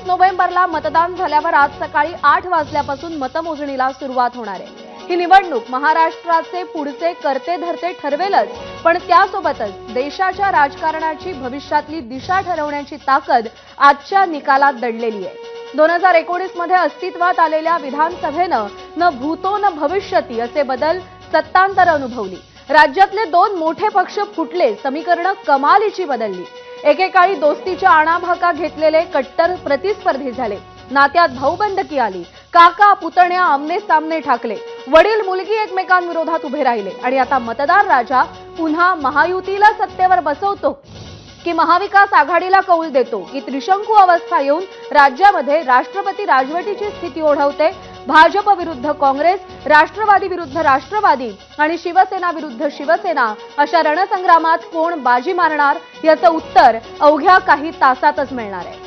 नोव्हेंबरला मतदान झाल्यावर आज सकाळी 8 वाजल्यापासून मतमोजणीला सुरुवात होणार आहे। ही निवडणूक महाराष्ट्राचे पुढचे करते धरते ठरवेलच, पण त्यासोबतच देशाच्या राजकारणाची भविष्यातली दिशा ठरवण्याची ताकद आजच्या निकालात दडलेली आहे। 2019 मध्ये अस्तित्वात आलेल्या विधानसभेनं न भूतो न भविष्यती असे बदल सत्तांतर अनुभवली। राज्यातले 2 मोठे पक्ष फुटले, समीकरणं कमालीची बदलली। एकेकाळी दोस्तीच्या आणाभाका घेतलेले कट्टर प्रतिस्पर्धी झाले, नात्यात भाऊबंदकी आली, काका पुतण्या आमने सामने ठाकले, वडील मुलगी एकमेकांविरोधात उभे राहिले आणि आता मतदार राजा पुन्हा महायुतीला सत्तेवर बसवतो की महाविकास आघाडीला कौल देतो की त्रिशंकू अवस्था येऊन राज्यामध्ये राष्ट्रपती राजवटीची स्थिती ओढवते। भाजप विरुद्ध काँग्रेस, राष्ट्रवादी विरुद्ध राष्ट्रवादी आणि शिवसेना विरुद्ध शिवसेना अशा रणसंग्रामात कोण बाजी मारणार याचं उत्तर अवघ्या काही तासातच मिळणार आहे।